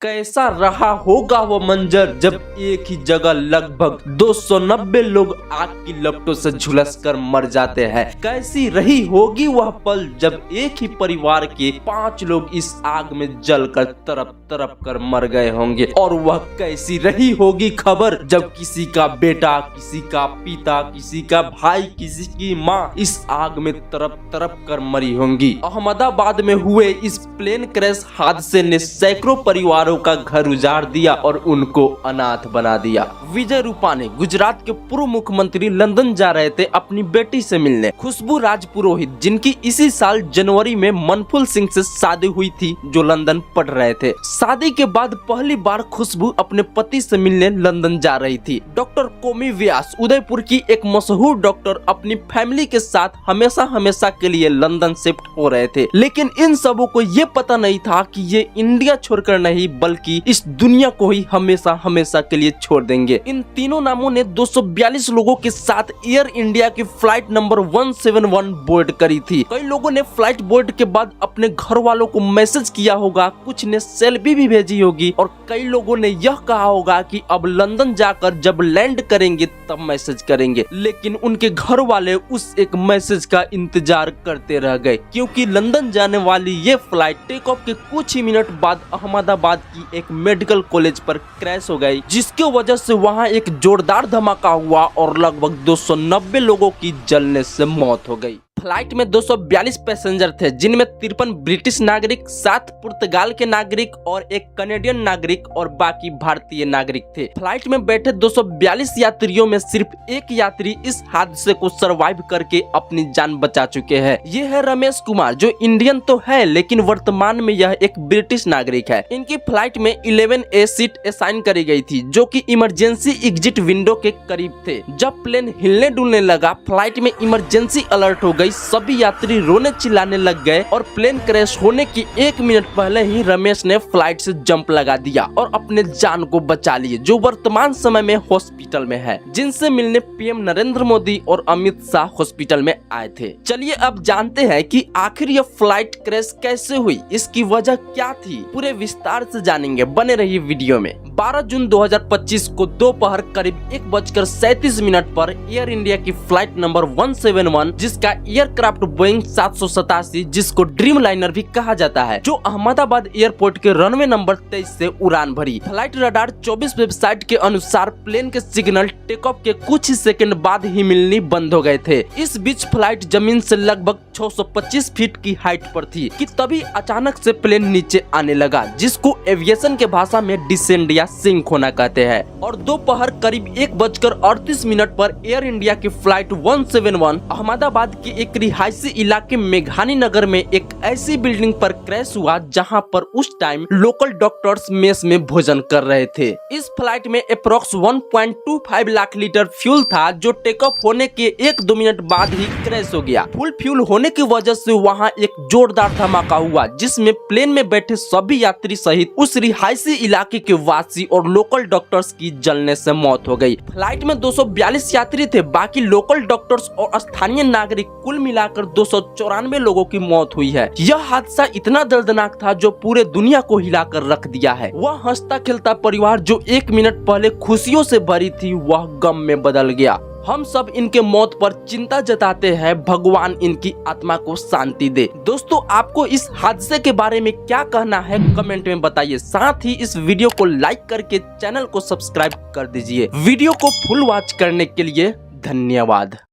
कैसा रहा होगा वो मंजर जब एक ही जगह लगभग 290 लोग आग की लपटों से झुलसकर मर जाते हैं। कैसी रही होगी वह पल जब एक ही परिवार के 5 लोग इस आग में जलकर तरप तरप कर मर गए होंगे। और वह कैसी रही होगी खबर जब किसी का बेटा, किसी का पिता, किसी का भाई, किसी की माँ इस आग में तरप तरप कर मरी होंगी। अहमदाबाद में हुए इस प्लेन क्रैश हादसे ने सैकड़ों परिवारों का घर उजाड़ दिया और उनको अनाथ बना दिया। विजय रूपाणी गुजरात के पूर्व मुख्यमंत्री लंदन जा रहे थे अपनी बेटी से मिलने। खुशबू राजपुरोहित, जिनकी इसी साल जनवरी में मनफुल सिंह से शादी हुई थी, जो लंदन पढ़ रहे थे। शादी के बाद पहली बार खुशबू अपने पति से मिलने लंदन जा रही थी। डॉक्टर कोमी व्यास, उदयपुर की एक मशहूर डॉक्टर, अपनी फैमिली के साथ हमेशा हमेशा के लिए लंदन शिफ्ट हो रहे थे। लेकिन इन सबों को ये पता नहीं था कि ये इंडिया छोड़कर नहीं बल्कि इस दुनिया को ही हमेशा हमेशा के लिए छोड़ देंगे। इन तीनों नामों ने 242 लोगों के साथ एयर इंडिया की फ्लाइट नंबर 171 बोर्ड करी थी। कई लोगों ने फ्लाइट बोर्ड के बाद अपने घर वालों को मैसेज किया होगा, कुछ ने सेल्फी भी भेजी होगी और कई लोगों ने यह कहा होगा कि अब लंदन जाकर जब लैंड करेंगे तब मैसेज करेंगे। लेकिन उनके घर वाले उस एक मैसेज का इंतजार करते रह गए, क्योंकि लंदन जाने वाली ये फ्लाइट टेक ऑफ के कुछ ही मिनट बाद अहमदाबाद की एक मेडिकल कॉलेज पर क्रैश हो गई, जिसकी वजह से वहां एक जोरदार धमाका हुआ और लगभग 290 लोगों की जलने से मौत हो गई। फ्लाइट में 242 पैसेंजर थे, जिनमें 53 ब्रिटिश नागरिक, 7 पुर्तगाल के नागरिक और एक कनेडियन नागरिक और बाकी भारतीय नागरिक थे। फ्लाइट में बैठे 242 यात्रियों में सिर्फ एक यात्री इस हादसे को सरवाइव करके अपनी जान बचा चुके हैं। ये है रमेश कुमार, जो इंडियन तो है लेकिन वर्तमान में यह एक ब्रिटिश नागरिक है। इनकी फ्लाइट में 11A सीट असाइन करी गई थी, जो कि इमरजेंसी एग्जिट विंडो के करीब थे। जब प्लेन हिलने डुलने लगा, फ्लाइट में इमरजेंसी अलर्ट हो गई। सभी यात्री रोने चिल्लाने लग गए और प्लेन क्रैश होने की 1 मिनट पहले ही रमेश ने फ्लाइट से जंप लगा दिया और अपने जान को बचा लिए, जो वर्तमान समय में हॉस्पिटल में है, जिनसे मिलने पीएम नरेंद्र मोदी और अमित शाह हॉस्पिटल में आए थे। चलिए अब जानते हैं कि आखिर यह फ्लाइट क्रैश कैसे हुई, इसकी वजह क्या थी, पूरे विस्तार से जानेंगे। बने रहिए वीडियो में। 12 जून 2025 को दोपहर करीब 1:37 पर एयर इंडिया की फ्लाइट नंबर 171, जिसका एयरक्राफ्ट बोइंग 787, जिसको ड्रीम लाइनर भी कहा जाता है, जो अहमदाबाद एयरपोर्ट के रनवे नंबर 23 से उड़ान भरी। फ्लाइट रडार 24 वेबसाइट के अनुसार प्लेन के सिग्नल टेक ऑफ के कुछ ही सेकंड बाद ही मिलनी बंद हो गए थे। इस बीच फ्लाइट जमीन से लगभग 625 फीट की हाइट पर थी कि तभी अचानक से प्लेन नीचे आने लगा, जिसको एविएशन के भाषा में डिसेंड या सिंक होना कहते हैं। और दोपहर करीब 1:38 पर एयर इंडिया की फ्लाइट 171 अहमदाबाद के एक रिहायशी इलाके मेघानी नगर में एक ऐसी बिल्डिंग पर क्रैश हुआ जहां पर उस टाइम लोकल डॉक्टर्स मेस में भोजन कर रहे थे। इस फ्लाइट में अप्रोक्स 1.25 लाख लीटर फ्यूल था, जो टेक ऑफ होने के 1-2 मिनट बाद ही क्रैश हो गया। फुल फ्यूल होने की वजह से वहां एक जोरदार धमाका हुआ, जिसमें प्लेन में बैठे सभी यात्री सहित उस रिहायशी इलाके के वासी और लोकल डॉक्टर्स की जलने से मौत हो गई। फ्लाइट में 242 यात्री थे, बाकी लोकल डॉक्टर्स और स्थानीय नागरिक, कुल मिलाकर 294 लोगों की मौत हुई है। यह हादसा इतना दर्दनाक था जो पूरे दुनिया को हिलाकर रख दिया है। वह हंसता खेलता परिवार जो 1 मिनट पहले खुशियों से भरी थी, वह गम में बदल गया। हम सब इनके मौत पर चिंता जताते हैं, भगवान इनकी आत्मा को शांति दे। दोस्तों, आपको इस हादसे के बारे में क्या कहना है कमेंट में बताइए। साथ ही इस वीडियो को लाइक करके चैनल को सब्सक्राइब कर दीजिए। वीडियो को फुल वॉच करने के लिए धन्यवाद।